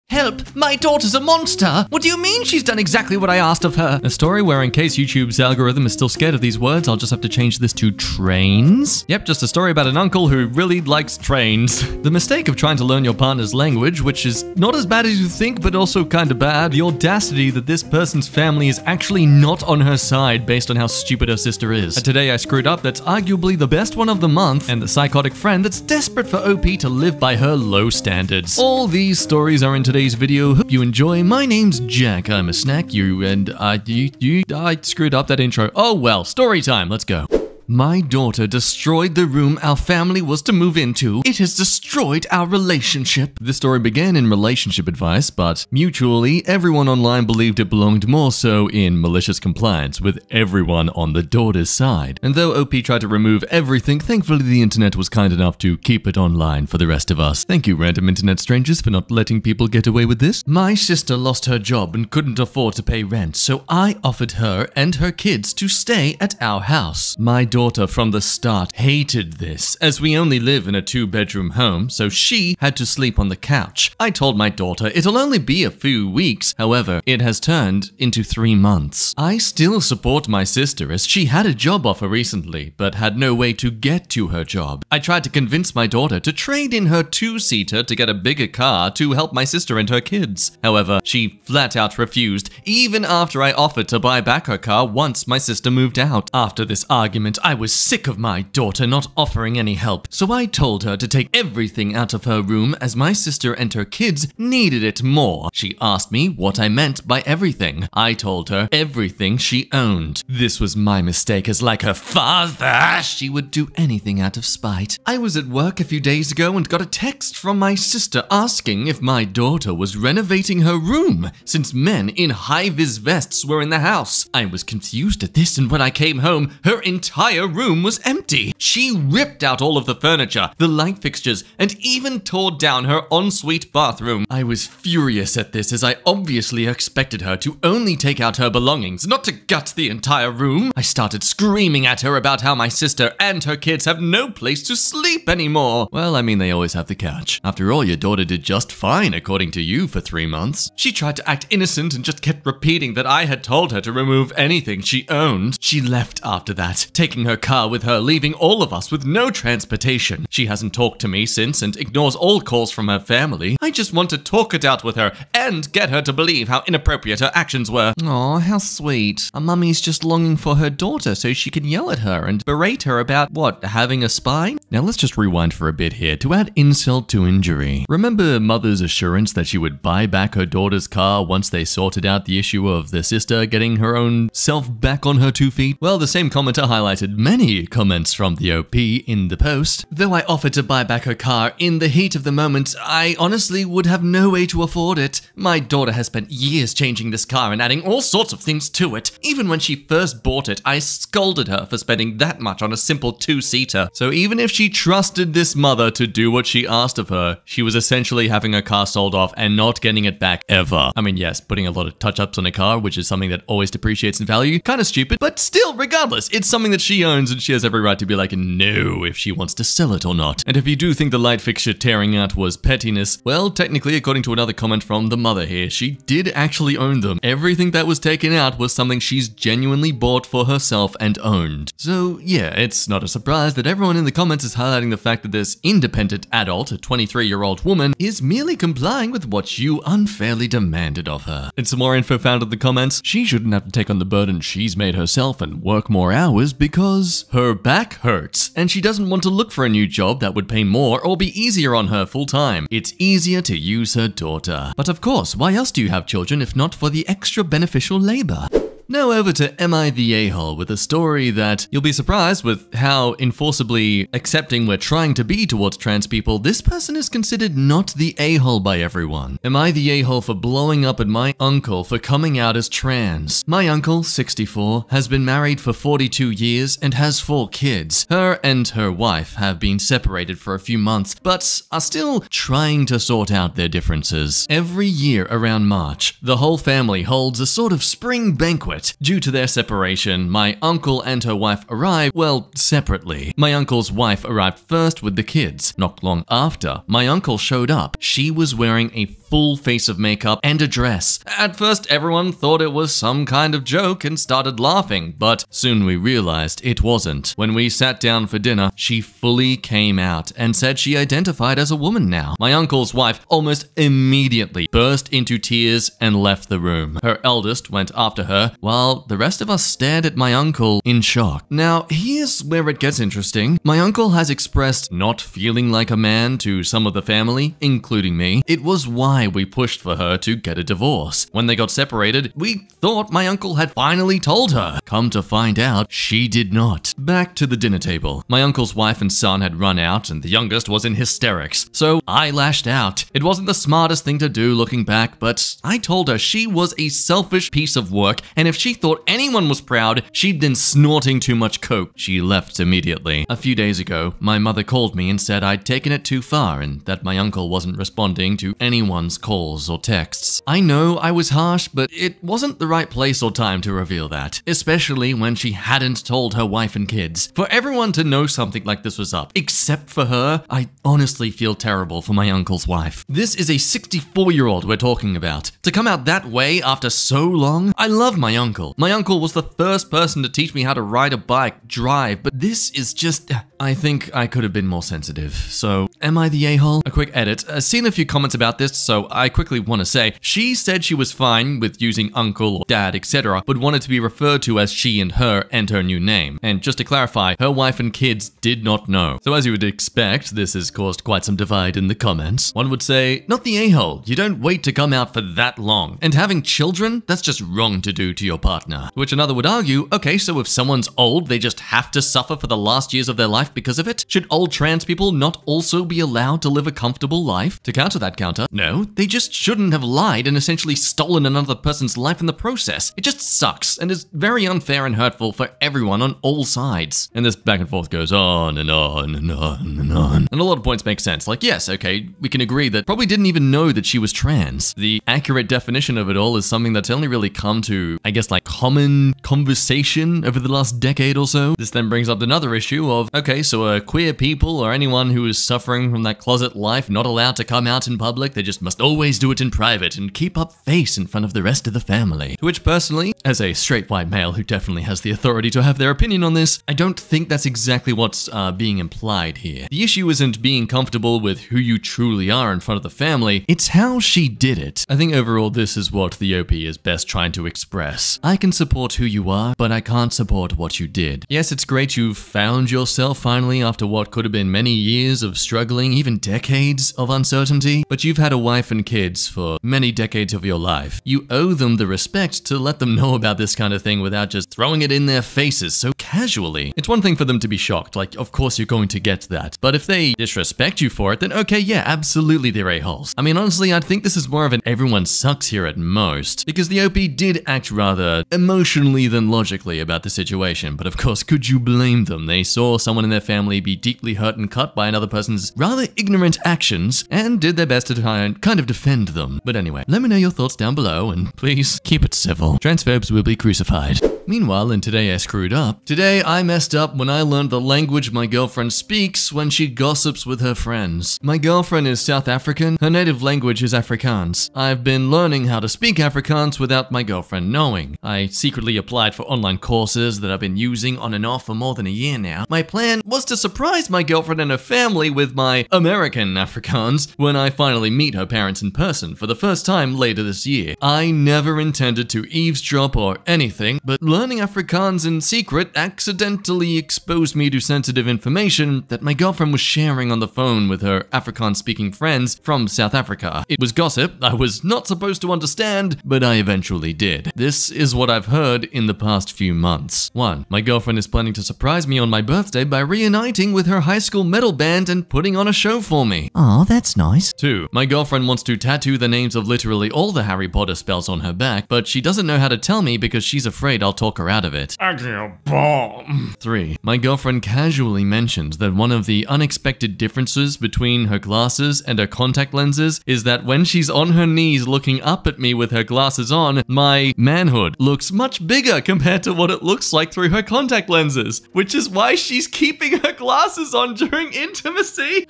Help! My daughter's a monster! What do you mean she's done exactly what I asked of her? A story where in case YouTube's algorithm is still scared of these words, I'll just have to change this to trains. Yep, just a story about an uncle who really likes trains. The mistake of trying to learn your partner's language, which is not as bad as you think, but also kinda bad. The audacity that this person's family is actually not on her side based on how stupid her sister is. And today I screwed up that's arguably the best one of the month, and the psychotic friend that's desperate for OP to live by her low standards. All these stories are in today's video. Hope you enjoy. My name's Jack. I'm a snack. I screwed up that intro. Oh well, story time. Let's go. My daughter destroyed the room our family was to move into. It has destroyed our relationship. This story began in relationship advice, but mutually, everyone online believed it belonged more so in malicious compliance, with everyone on the daughter's side. And though OP tried to remove everything, thankfully the internet was kind enough to keep it online for the rest of us. Thank you, random internet strangers, for not letting people get away with this. My sister lost her job and couldn't afford to pay rent, so I offered her and her kids to stay at our house. My daughter from the start hated this, as we only live in a 2-bedroom home, so she had to sleep on the couch. I told my daughter it'll only be a few weeks, however, it has turned into 3 months. I still support my sister as she had a job offer recently, but had no way to get to her job. I tried to convince my daughter to trade in her 2-seater to get a bigger car to help my sister and her kids. However, she flat out refused, even after I offered to buy back her car once my sister moved out. After this argument, I was sick of my daughter not offering any help, so I told her to take everything out of her room as my sister and her kids needed it more. She asked me what I meant by everything. I told her everything she owned. This was my mistake, as like her father, she would do anything out of spite. I was at work a few days ago and got a text from my sister asking if my daughter was renovating her room, since men in high-vis vests were in the house. I was confused at this, and when I came home, her entire room was empty. She ripped out all of the furniture, the light fixtures, and even tore down her ensuite bathroom. I was furious at this, as I obviously expected her to only take out her belongings, not to gut the entire room. I started screaming at her about how my sister and her kids have no place to sleep anymore. Well, I mean, they always have the couch. After all, your daughter did just fine, according to you, for 3 months. She tried to act innocent and just kept repeating that I had told her to remove anything she owned. She left after that, taking her car with her, leaving all of us with no transportation. She hasn't talked to me since and ignores all calls from her family. I just want to talk it out with her and get her to believe how inappropriate her actions were. Aw, how sweet. A mummy's just longing for her daughter so she can yell at her and berate her about, what, having a spine? Now let's just rewind for a bit here to add insult to injury. Remember mother's assurance that she would buy back her daughter's car once they sorted out the issue of the sister getting her own self back on her 2 feet? Well, the same commenter highlighted many comments from the OP in the post. Though I offered to buy back her car in the heat of the moment, I honestly would have no way to afford it. My daughter has spent years changing this car and adding all sorts of things to it. Even when she first bought it, I scolded her for spending that much on a simple 2-seater. So even if she trusted this mother to do what she asked of her, she was essentially having her car sold off and not getting it back ever. I mean, yes, putting a lot of touch-ups on a car, which is something that always depreciates in value, kind of stupid, but still, regardless, it's something that she owns and she has every right to be like no if she wants to sell it or not. And if you do think the light fixture tearing out was pettiness, well, technically, according to another comment from the mother here, she did actually own them. Everything that was taken out was something she's genuinely bought for herself and owned. So yeah, it's not a surprise that everyone in the comments is highlighting the fact that this independent adult, a 23-year-old woman, is merely complying with what you unfairly demanded of her. And some more info found in the comments. She shouldn't have to take on the burden she's made herself and work more hours because her back hurts, and she doesn't want to look for a new job that would pay more or be easier on her full time. It's easier to use her daughter. But of course, why else do you have children if not for the extra beneficial labor? Now over to Am I the A-hole, with a story that you'll be surprised with how enforceably accepting we're trying to be towards trans people. This person is considered not the a-hole by everyone. Am I the a-hole for blowing up at my uncle for coming out as trans? My uncle, 64, has been married for 42 years and has 4 kids. Her and her wife have been separated for a few months, but are still trying to sort out their differences. Every year around March, the whole family holds a sort of spring banquet. Due to their separation, my uncle and her wife arrived, well, separately. My uncle's wife arrived first with the kids. Not long after, my uncle showed up. She was wearing a full face of makeup and a dress. At first, everyone thought it was some kind of joke and started laughing, but soon we realized it wasn't. When we sat down for dinner, she fully came out and said she identified as a woman now. My uncle's wife almost immediately burst into tears and left the room. Her eldest went after her, while the rest of us stared at my uncle in shock. Now, here's where it gets interesting. My uncle has expressed not feeling like a man to some of the family, including me. It was why we pushed for her to get a divorce. When they got separated, we thought my uncle had finally told her. Come to find out, she did not. Back to the dinner table. My uncle's wife and son had run out, and the youngest was in hysterics. So I lashed out. It wasn't the smartest thing to do looking back, but I told her she was a selfish piece of work, and if she thought anyone was proud, she'd been snorting too much coke. She left immediately. A few days ago, my mother called me and said I'd taken it too far and that my uncle wasn't responding to anyone's calls or texts. I know I was harsh, but it wasn't the right place or time to reveal that, especially when she hadn't told her wife and kids. For everyone to know something like this was up, except for her, I honestly feel terrible for my uncle's wife. This is a 64-year-old we're talking about. To come out that way after so long? I love my uncle. My uncle was the first person to teach me how to ride a bike, drive, but this is just... I think I could have been more sensitive. So, am I the a-hole? A quick edit. I've seen a few comments about this, so I quickly want to say, she said she was fine with using uncle or dad, etc., but wanted to be referred to as she and her new name. And just to clarify, her wife and kids did not know. So as you would expect, this has caused quite some divide in the comments. One would say, not the a-hole. You don't wait to come out for that long. And having children? That's just wrong to do to your partner. Which another would argue, okay, so if someone's old, they just have to suffer for the last years of their life because of it? Should old trans people not also be allowed to live a comfortable life? To counter that counter, no, they just shouldn't have lied and essentially stolen another person's life in the process. It just sucks and is very unfair and hurtful for everyone on all sides. And this back and forth goes on and on and on and on. And a lot of points make sense. Like, yes, okay, we can agree that probably didn't even know that she was trans. The accurate definition of it all is something that's only really come to, I guess, like common conversation over the last decade or so. This then brings up another issue of, okay, so are queer people or anyone who is suffering from that closet life not allowed to come out in public? They just must always do it in private and keep up face in front of the rest of the family. To which personally, as a straight white male who definitely has the authority to have their opinion on this, I don't think that's exactly what's being implied here. The issue isn't being comfortable with who you truly are in front of the family, it's how she did it. I think overall this is what the OP is best trying to express. I can support who you are, but I can't support what you did. Yes, it's great you've found yourself finally after what could have been many years of struggling, even decades of uncertainty, but you've had a wife and kids for many decades of your life. You owe them the respect to let them know about this kind of thing without just throwing it in their faces so casually. It's one thing for them to be shocked, like, of course you're going to get that, but if they disrespect you for it, then okay, yeah, absolutely they're a-holes. I mean, honestly, I think this is more of an everyone sucks here at most, because the OP did act rather emotionally than logically about the situation, but of course, could you blame them? They saw someone in their family be deeply hurt and cut by another person's rather ignorant actions, and did their best to try and kind of defend them. But anyway, let me know your thoughts down below, and please keep it civil. Transphobes will be crucified. Meanwhile, in Today I Screwed Up, today I messed up when I learned the language my girlfriend speaks when she gossips with her friends. My girlfriend is South African, her native language is Afrikaans. I've been learning how to speak Afrikaans without my girlfriend knowing. I secretly applied for online courses that I've been using on and off for more than a year now. My plan was to surprise my girlfriend and her family with my American Afrikaans when I finally meet her parents in person for the first time later this year. I never intended to eavesdrop or anything, but learning Afrikaans in secret accidentally exposed me to sensitive information that my girlfriend was sharing on the phone with her Afrikaans-speaking friends from South Africa. It was gossip I was not supposed to understand, but I eventually did. This is what I've heard in the past few months. 1. My girlfriend is planning to surprise me on my birthday by reuniting with her high school metal band and putting on a show for me. Aw, that's nice. 2. My girlfriend wants to tattoo the names of literally all the Harry Potter spells on her back, but she doesn't know how to tell me because she's afraid I'll talk her out of it. I can't bomb. 3. My girlfriend casually mentioned that one of the unexpected differences between her glasses and her contact lenses is that when she's on her knees looking up at me with her glasses on, my manhood looks much bigger compared to what it looks like through her contact lenses, which is why she's keeping her glasses on during intimacy.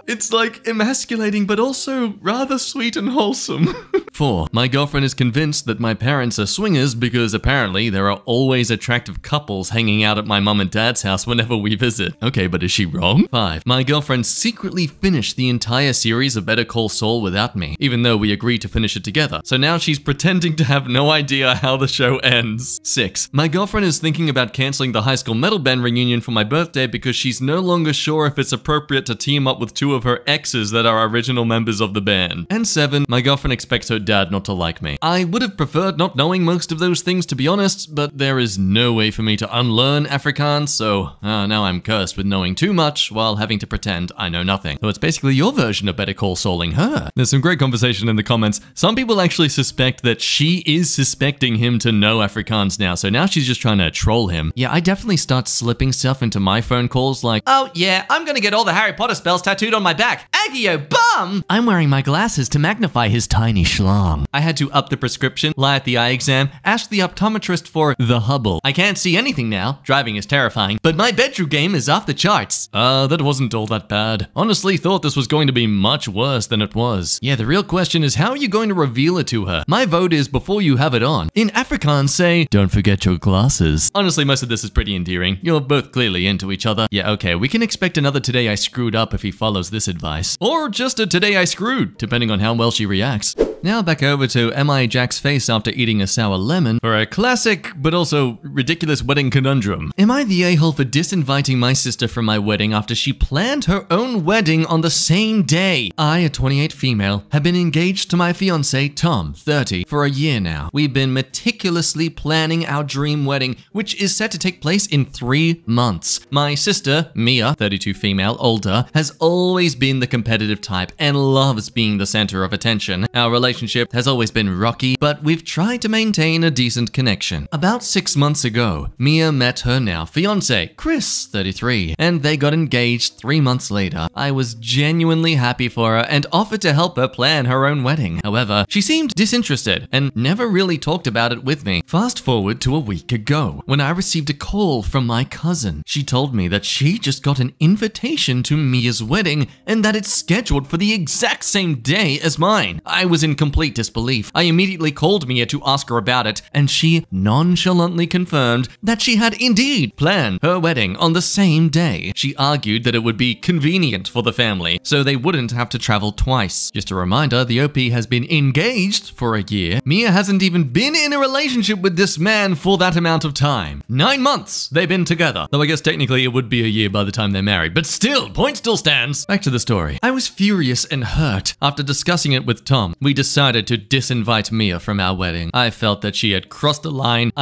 It's like emasculating, but also rather sweet and wholesome. 4. My girlfriend is convinced that my parents are swingers because apparently there are always attractive couples hanging out at my mum and dad's house whenever we visit. Okay, but is she wrong? 5. My girlfriend secretly finished the entire series of Better Call Saul without me, even though we agreed to finish it together. So now she's pretending to have no idea how the show ends. 6. My girlfriend is thinking about canceling the High School Metal Band reunion for my birthday because she's no longer sure if it's appropriate to team up with 2 of her exes that are original members of the band. And 7. My girlfriend expects her dad not to like me. I would have preferred not knowing most of those things, to be honest, but there is no way for me to unlearn Afrikaans, so now I'm cursed with knowing too much while having to pretend I know nothing. So it's basically your version of Better Call Sauling her. There's some great conversation in the comments. Some people actually suspect that she is suspecting him to know Afrikaans now, so now she's just trying to troll him. Yeah, I definitely start slipping stuff into my phone calls like, oh yeah, I'm gonna get all the Harry Potter spells tattooed on my back. Agio bum! I'm wearing my glasses to magnify his tiny schlong. I had to up the prescription, lie at the eye exam, ask the optometrist for the Hubble. I can't see anything now. Driving is terrifying, but my bedroom game is off the charts. That wasn't all that bad. Honestly, thought this was going to be much worse than it was. Yeah, the real question is, how are you going to reveal it to her? My vote is before you have it on. In Afrikaans, say, don't forget your glasses. Honestly, most of this is pretty endearing. You're both clearly into each other. Yeah, okay, we can expect another Today I Screwed Up if he follows this advice. Or just a Today I Screwed, depending on how well she reacts. Now back over to M.I. Jack's face after eating a sour lemon for a classic, but also ridiculous wedding conundrum. Am I the a-hole for disinviting my sister from my wedding after she planned her own wedding on the same day? I, a 28 female, have been engaged to my fiancé, Tom, 30, for a year now. We've been meticulously planning our dream wedding, which is set to take place in 3 months. My sister, Mia, 32 female, older, has always been the competitive type and loves being the center of attention. Our relationship has always been rocky, but we've tried to maintain a decent connection. About 6 months ago, Mia met her now fiancé, Chris, 33, and they got engaged 3 months later. I was genuinely happy for her and offered to help her plan her own wedding. However, she seemed disinterested and never really talked about it with me. Fast forward to a week ago, when I received a call from my cousin. She told me that she just got an invitation to Mia's wedding and that it's scheduled for the exact same day as mine. I was in complete disbelief. I immediately called Mia to ask her about it, and she nonchalantly confirmed that she had indeed planned her wedding on the same day. She argued that it would be convenient for the family, so they wouldn't have to travel twice. Just a reminder, the OP has been engaged for a year. Mia hasn't even been in a relationship with this man for that amount of time. 9 months they've been together. Though I guess technically it would be a year by the time they're married, but still, point still stands. Back to the story. I was furious and hurt. After discussing it with Tom, we decided to disinvite Mia from our wedding. I felt that she had crossed a line.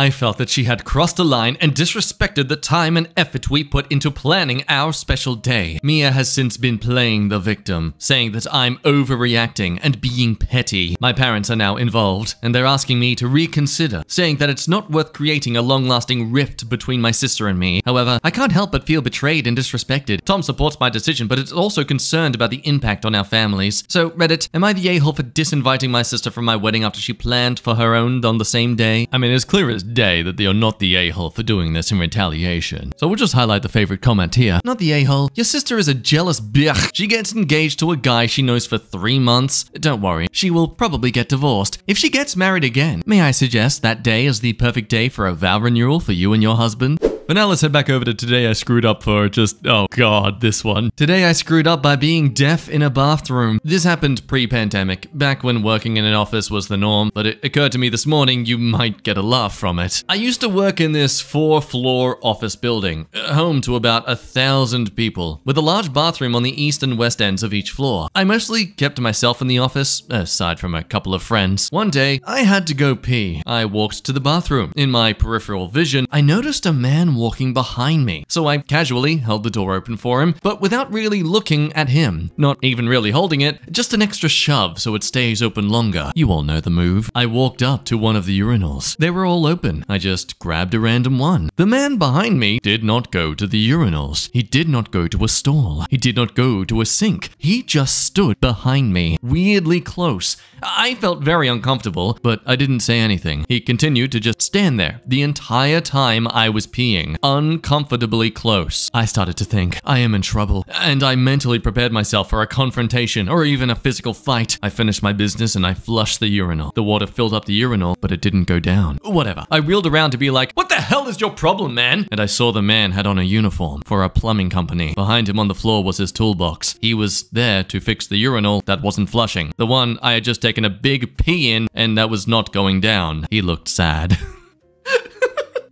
and disrespected the time and effort we put into planning our special day. Mia has since been playing the victim, saying that I'm overreacting and being petty. My parents are now involved, and they're asking me to reconsider, saying that it's not worth creating a long-lasting rift between my sister and me. However, I can't help but feel betrayed and disrespected. Tom supports my decision, but is also concerned about the impact on our families. So, Reddit, am I the a-hole for disinviting my sister from my wedding after she planned for her own on the same day? I mean, it's clear as day that you're not the a-hole for doing this in retaliation. So we'll just highlight the favorite comment here. Not the a-hole. Your sister is a jealous bitch. She gets engaged to a guy she knows for 3 months. Don't worry, she will probably get divorced if she gets married again. May I suggest that day is the perfect day for a vow renewal for you and your husband? But now let's head back over to Today I Screwed Up for just, oh god, this one. Today I screwed up by being deaf in a bathroom. This happened pre-pandemic, back when working in an office was the norm, but it occurred to me this morning you might get a laugh from it. I used to work in this 4-floor office building, home to about 1,000 people, with a large bathroom on the east and west ends of each floor. I mostly kept to myself in the office, aside from a couple of friends. One day, I had to go pee. I walked to the bathroom. In my peripheral vision, I noticed a man walking behind me, so I casually held the door open for him, but without really looking at him. Not even really holding it, just an extra shove so it stays open longer. You all know the move. I walked up to one of the urinals. They were all open. I just grabbed a random one. The man behind me did not go to the urinals. He did not go to a stall. He did not go to a sink. He just stood behind me, weirdly close. I felt very uncomfortable, but I didn't say anything. He continued to just stand there the entire time I was peeing. getting uncomfortably close. I started to think, I am in trouble, and I mentally prepared myself for a confrontation or even a physical fight. I finished my business and I flushed the urinal. The water filled up the urinal, but it didn't go down. Whatever. I wheeled around to be like, what the hell is your problem, man? And I saw the man had on a uniform for a plumbing company. Behind him on the floor was his toolbox. He was there to fix the urinal that wasn't flushing. The one I had just taken a big pee in and that was not going down. He looked sad.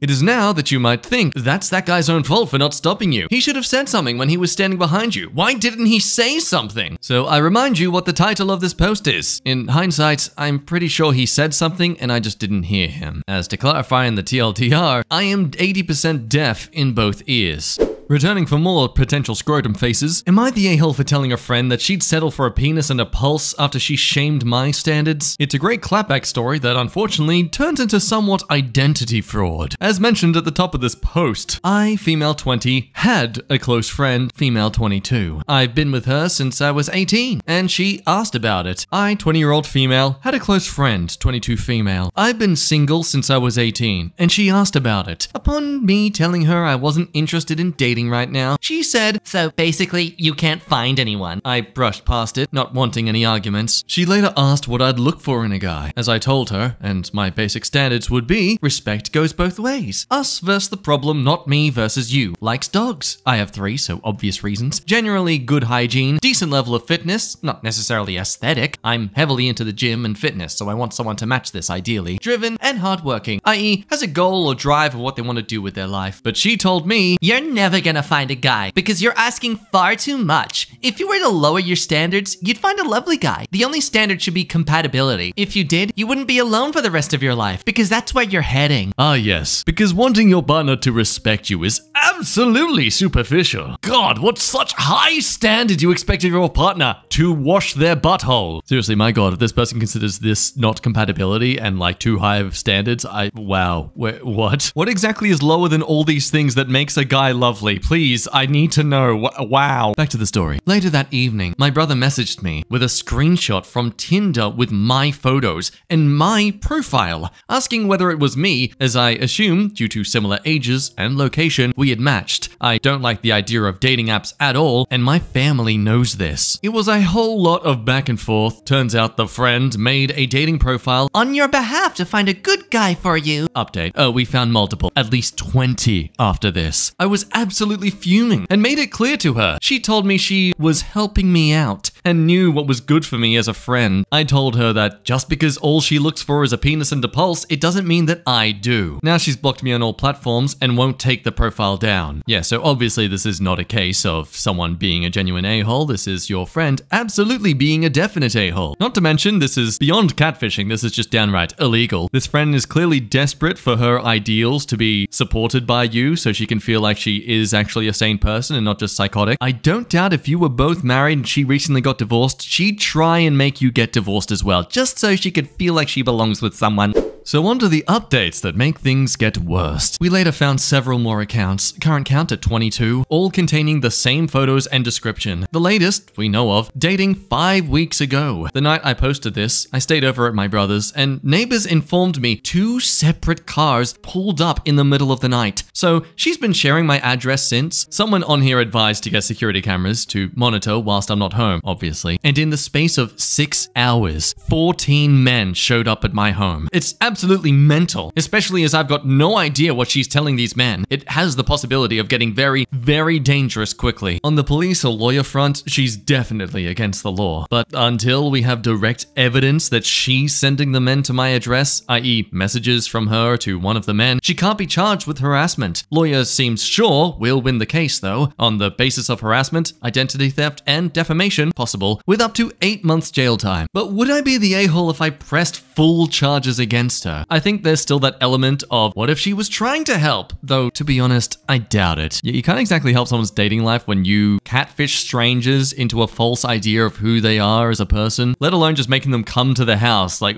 It is now that you might think that's that guy's own fault for not stopping you. He should have said something when he was standing behind you. Why didn't he say something? So I remind you what the title of this post is. In hindsight, I'm pretty sure he said something and I just didn't hear him. As to clarify in the TLDR, I am 80% deaf in both ears. Returning for more potential scrotum faces, am I the a-hole for telling a friend that she'd settle for a penis and a pulse after she shamed my standards? It's a great clapback story that unfortunately turns into somewhat identity fraud. As mentioned at the top of this post, I, female 20, had a close friend, female 22. I've been with her since I was 18, and she asked about it. I, 20-year-old female, had a close friend, 22 female. I've been single since I was 18, and she asked about it. Upon me telling her I wasn't interested in dating right now, she said, so basically you can't find anyone. I brushed past it, not wanting any arguments. She later asked what I'd look for in a guy. As I told her, and my basic standards would be, respect goes both ways. Us versus the problem, not me versus you. Likes dogs. I have 3, so obvious reasons. Generally good hygiene, decent level of fitness, not necessarily aesthetic. I'm heavily into the gym and fitness, so I want someone to match this ideally. Driven and hardworking, i.e. has a goal or drive of what they want to do with their life. But she told me, you're never gonna find a guy because you're asking far too much. If you were to lower your standards, you'd find a lovely guy. The only standard should be compatibility. If you did, you wouldn't be alone for the rest of your life because that's where you're heading. Ah, yes, because wanting your partner to respect you is absolutely superficial. God, what such high standards you expect of your partner to wash their butthole. Seriously, my God, if this person considers this not compatibility and like too high of standards, wow. What? What exactly is lower than all these things that makes a guy lovely? Please, I need to know. Wow. Back to the story. Later that evening, my brother messaged me with a screenshot from Tinder with my photos and my profile, asking whether it was me, as I assume, due to similar ages and location, we had matched. I don't like the idea of dating apps at all, and my family knows this. It was a whole lot of back and forth. Turns out the friend made a dating profile on your behalf to find a good guy for you. Update. Oh, we found multiple, at least 20 after this. I was absolutely fuming and made it clear to her. She told me she was helping me out and knew what was good for me as a friend. I told her that just because all she looks for is a penis and a pulse, it doesn't mean that I do. Now she's blocked me on all platforms and won't take the profile down. Yeah, so obviously this is not a case of someone being a genuine a-hole. This is your friend absolutely being a definite a-hole. Not to mention, this is beyond catfishing. This is just downright illegal. This friend is clearly desperate for her ideals to be supported by you so she can feel like she is actually a sane person and not just psychotic. I don't doubt if you were both married and she recently got divorced, she'd try and make you get divorced as well, just so she could feel like she belongs with someone. So on to the updates that make things get worse. We later found several more accounts, current count at 22, all containing the same photos and description. The latest, we know of, dating 5 weeks ago. The night I posted this, I stayed over at my brother's, and neighbors informed me 2 separate cars pulled up in the middle of the night. So she's been sharing my address since. Someone on here advised to get security cameras to monitor whilst I'm not home, obviously. And in the space of 6 hours, 14 men showed up at my home. It's absolutely mental, especially as I've got no idea what she's telling these men. It has the possibility of getting very, very dangerous quickly. On the police or lawyer front, she's definitely against the law. But until we have direct evidence that she's sending the men to my address, i.e. messages from her to one of the men, she can't be charged with harassment. Lawyer seems sure we'll win the case though, on the basis of harassment, identity theft, and defamation possible, with up to 8 months jail time. But would I be the a-hole if I pressed full charges against her? I think there's still that element of what if she was trying to help? Though, to be honest, I doubt it. You can't exactly help someone's dating life when you catfish strangers into a false idea of who they are as a person, let alone just making them come to the house. Like,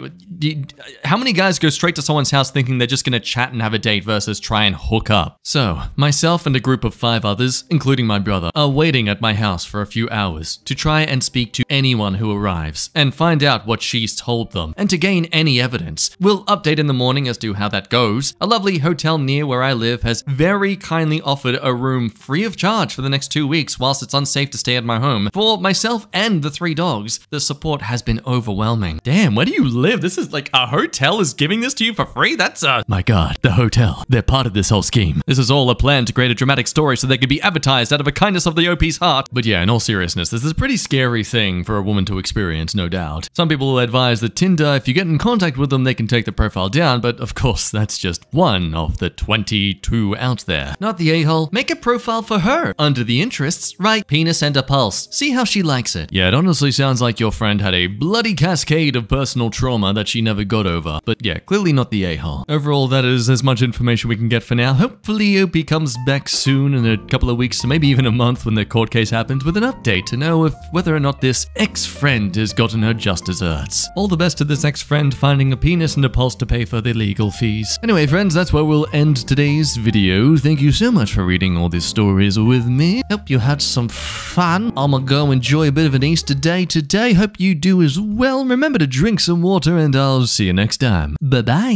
how many guys go straight to someone's house thinking they're just gonna chat and have a date versus try and hook up? So, myself and a group of 5 others, including my brother, are waiting at my house for a few hours to try and speak to anyone who arrives and find out what she's told them and to gain any evidence. We'll update in the morning as to how that goes. A lovely hotel near where I live has very kindly offered a room free of charge for the next 2 weeks whilst it's unsafe to stay at my home. For myself and the 3 dogs, the support has been overwhelming. Damn, where do you live? This is like a hotel is giving this to you for free? That's my god, the hotel. They're part of this whole scheme. This is all a plan to create a dramatic story so they could be advertised out of a kindness of the OP's heart. But yeah, in all seriousness, this is a pretty scary thing for a woman to experience, no doubt. Some people will advise that Tinder, if you get in contact with them, they can take the profile down, but of course, that's just one of the 22 out there. Not the a-hole. Make a profile for her. Under the interests, write penis and a pulse. See how she likes it. Yeah, it honestly sounds like your friend had a bloody cascade of personal trauma that she never got over. But yeah, clearly not the a-hole. Overall, that is as much information we can get for now. Hopefully, OP comes back soon in a couple of weeks, or maybe even a month when the court case happens, with an update to know if whether or not this ex-friend has gotten her just desserts. All the best to this ex-friend finding a penis and a pulse to pay for the legal fees. Anyway, friends, that's where we'll end today's video. Thank you so much for reading all these stories with me. Hope you had some fun. I'ma go enjoy a bit of an Easter day today. Hope you do as well. Remember to drink some water, and I'll see you next time. Bye-bye.